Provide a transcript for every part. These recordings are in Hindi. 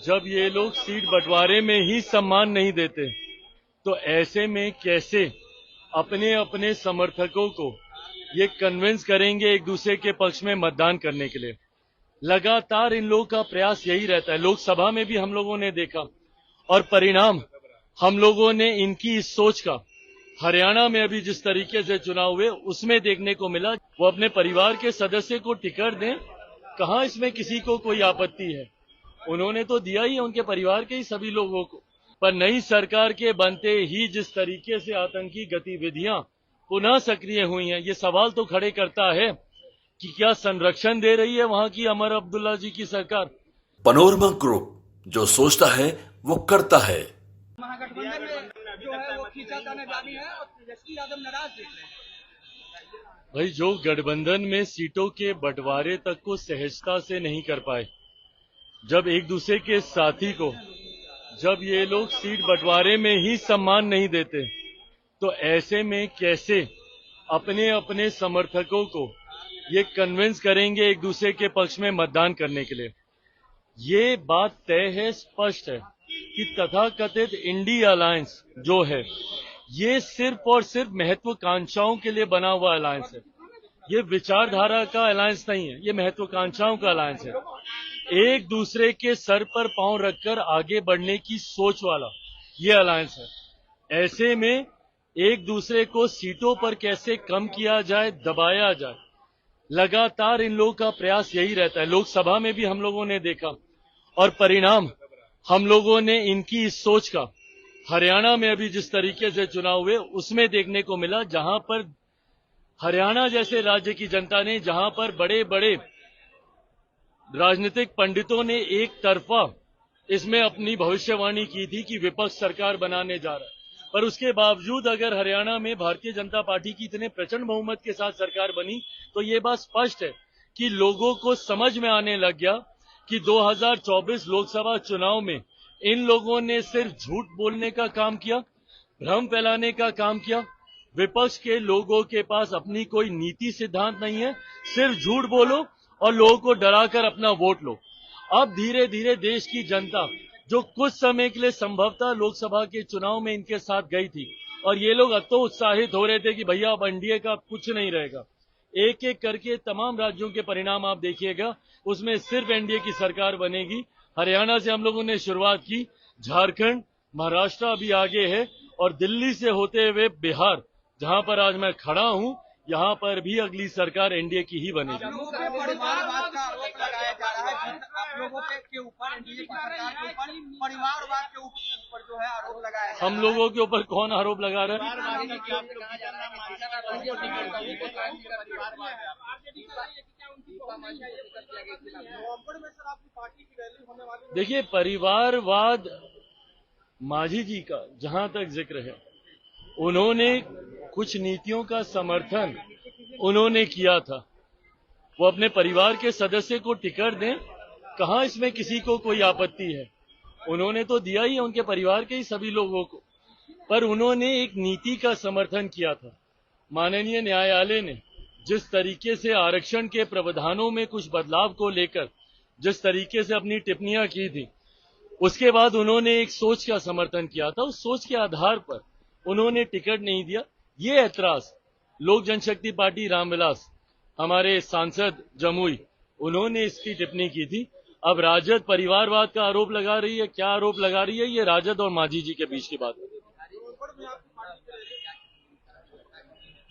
जब ये लोग सीट बंटवारे में ही सम्मान नहीं देते तो ऐसे में कैसे अपने अपने समर्थकों को ये कन्विंस करेंगे एक दूसरे के पक्ष में मतदान करने के लिए। लगातार इन लोगों का प्रयास यही रहता है। लोकसभा में भी हम लोगों ने देखा और परिणाम हम लोगों ने इनकी इस सोच का हरियाणा में अभी जिस तरीके से चुनाव हुए उसमें देखने को मिला। वो अपने परिवार के सदस्य को टिकट दें, कहां इसमें किसी को कोई आपत्ति है। उन्होंने तो दिया ही उनके परिवार के ही सभी लोगों को। पर नई सरकार के बनते ही जिस तरीके से आतंकी गतिविधियां पुनः सक्रिय हुई हैं, ये सवाल तो खड़े करता है कि क्या संरक्षण दे रही है वहां की उमर अब्दुल्ला जी की सरकार। पनोरमा ग्रुप, जो सोचता है वो करता है। महागठबंधन में जो है वो खींचातानी जारी है और तेजस्वी यादव नाराज दिख रहे हैं। भाई, जो गठबंधन में सीटों के बंटवारे तक को सहजता से नहीं कर पाए, जब एक दूसरे के साथी को जब ये लोग सीट बंटवारे में ही सम्मान नहीं देते तो ऐसे में कैसे अपने अपने समर्थकों को ये कन्विंस करेंगे एक दूसरे के पक्ष में मतदान करने के लिए। ये बात तय है, स्पष्ट है कि तथाकथित इंडिया अलायंस जो है ये सिर्फ और सिर्फ महत्वाकांक्षाओं के लिए बना हुआ अलायंस है। ये विचारधारा का अलायंस नहीं है, ये महत्वाकांक्षाओं का अलायंस है। एक दूसरे के सर पर पांव रखकर आगे बढ़ने की सोच वाला ये अलायंस है। ऐसे में एक दूसरे को सीटों पर कैसे कम किया जाए, दबाया जाए, लगातार इन लोगों का प्रयास यही रहता है। लोकसभा में भी हम लोगों ने देखा और परिणाम हम लोगों ने इनकी इस सोच का हरियाणा में अभी जिस तरीके से चुनाव हुए उसमें देखने को मिला, जहां पर हरियाणा जैसे राज्य की जनता ने, जहां पर बड़े बड़े राजनीतिक पंडितों ने एक तरफा इसमें अपनी भविष्यवाणी की थी कि विपक्ष सरकार बनाने जा रहा है, पर उसके बावजूद अगर हरियाणा में भारतीय जनता पार्टी की इतने प्रचंड बहुमत के साथ सरकार बनी तो ये बात स्पष्ट है कि लोगों को समझ में आने लग गया कि 2024 लोकसभा चुनाव में इन लोगों ने सिर्फ झूठ बोलने का काम किया, भ्रम फैलाने का काम किया। विपक्ष के लोगों के पास अपनी कोई नीति सिद्धांत नहीं है, सिर्फ झूठ बोलो और लोगों को डराकर अपना वोट लो। अब धीरे धीरे देश की जनता जो कुछ समय के लिए संभवतः लोकसभा के चुनाव में इनके साथ गई थी और ये लोग अतो उत्साहित हो रहे थे कि भैया अब एनडीए का कुछ नहीं रहेगा, एक एक करके तमाम राज्यों के परिणाम आप देखिएगा, उसमें सिर्फ एनडीए की सरकार बनेगी। हरियाणा से हम लोगों ने शुरुआत की, झारखंड, महाराष्ट्र अभी आगे है और दिल्ली से होते हुए बिहार, जहां पर आज मैं खड़ा हूं, यहां पर भी अगली सरकार एनडीए की ही बनेगी। परिवारवाद का आरोप लगाया जा रहा है, आप लोगों के ऊपर एनडीए की सरकार के ऊपर परिवारवाद के ऊपर जो है आरोप लगाया जा रहा है। हम लोगों के ऊपर कौन आरोप लगा रहा है? देखिए, परिवारवाद मांझी जी का जहां तक जिक्र है, उन्होंने कुछ नीतियों का समर्थन उन्होंने किया था। वो अपने परिवार के सदस्य को टिकट दें, कहां इसमें किसी को कोई आपत्ति है। उन्होंने तो दिया ही उनके परिवार के ही सभी लोगों को। पर उन्होंने एक नीति का समर्थन किया था। माननीय न्यायालय ने जिस तरीके से आरक्षण के प्रावधानों में कुछ बदलाव को लेकर जिस तरीके से अपनी टिप्पणियां की थी, उसके बाद उन्होंने एक सोच का समर्थन किया था। उस सोच के आधार पर उन्होंने टिकट नहीं दिया। ये ऐतराज लोक जनशक्ति पार्टी रामविलास, हमारे सांसद जमुई, उन्होंने इसकी टिप्पणी की थी। अब राजद परिवारवाद का आरोप लगा रही है। क्या आरोप लगा रही है? ये राजद और मांझी जी के बीच की बात है।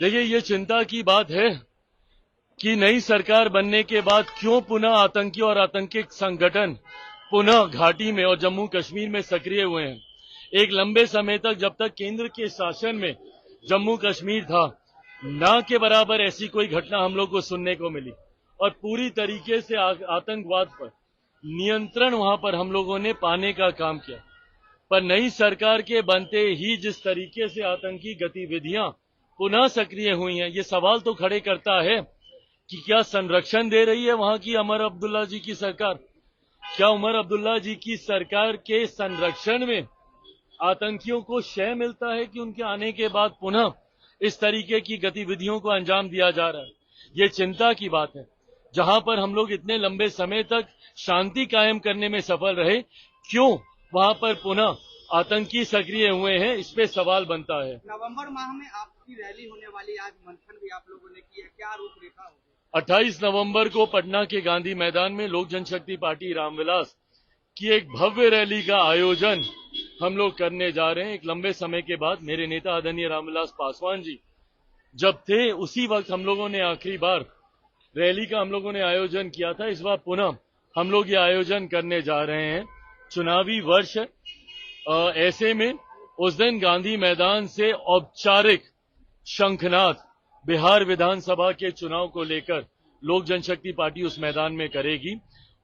देखिए, ये चिंता की बात है कि नई सरकार बनने के बाद क्यों पुनः आतंकी और आतंकी संगठन पुनः घाटी में और जम्मू कश्मीर में सक्रिय हुए हैं। एक लंबे समय तक, जब तक केंद्र के शासन में जम्मू कश्मीर था, ना के बराबर ऐसी कोई घटना हम लोग को सुनने को मिली और पूरी तरीके से आतंकवाद पर नियंत्रण वहां पर हम लोगों ने पाने का काम किया। पर नई सरकार के बनते ही जिस तरीके से आतंकी गतिविधियां पुनः सक्रिय हुई हैं, ये सवाल तो खड़े करता है कि क्या संरक्षण दे रही है वहां की उमर अब्दुल्ला जी की सरकार। क्या उमर अब्दुल्ला जी की सरकार के संरक्षण में आतंकियों को शय मिलता है कि उनके आने के बाद पुनः इस तरीके की गतिविधियों को अंजाम दिया जा रहा है? ये चिंता की बात है। जहां पर हम लोग इतने लंबे समय तक शांति कायम करने में सफल रहे, क्यों वहां पर पुनः आतंकी सक्रिय हुए हैं, इस पे सवाल बनता है। नवंबर माह में आपकी रैली होने वाली, आज मंथन भी आप लोगों ने किया, क्या रूपरेखा होगी? 28 नवंबर को पटना के गांधी मैदान में लोक जनशक्ति पार्टी रामविलास की एक भव्य रैली का आयोजन हम लोग करने जा रहे हैं। एक लंबे समय के बाद मेरे नेता आदरणीय रामविलास पासवान जी जब थे, उसी वक्त हम लोगों ने आखिरी बार रैली का हम लोगों ने आयोजन किया था। इस बार पुनः हम लोग ये आयोजन करने जा रहे हैं। चुनावी वर्ष है, ऐसे में उस दिन गांधी मैदान से औपचारिक शंखनाद बिहार विधानसभा के चुनाव को लेकर लोक जनशक्ति पार्टी उस मैदान में करेगी।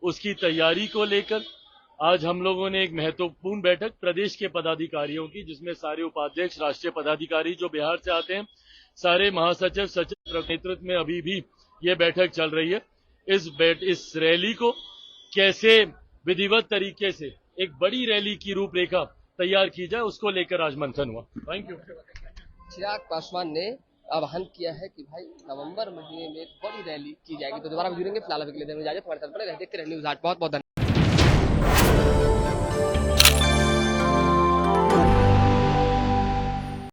उसकी तैयारी को लेकर आज हम लोगों ने एक महत्वपूर्ण बैठक प्रदेश के पदाधिकारियों की, जिसमें सारे उपाध्यक्ष, राष्ट्रीय पदाधिकारी जो बिहार से आते हैं, सारे महासचिव, सचिव नेतृत्व में अभी भी ये बैठक चल रही है। इस रैली को कैसे विधिवत तरीके से एक बड़ी रैली की रूपरेखा तैयार की जाए, उसको लेकर आज मंथन हुआ। Thank you. चिराग पासवान ने आह्वान किया है कि भाई नवंबर महीने में एक बड़ी रैली की जाएगी। तो दोबारा जुड़ेंगे, फिलहाल अभी के लिए इजाजत। हमारे साथ बने रहिए, देखते रहिए न्यूज़ आज। बहुत बहुत धन्यवाद।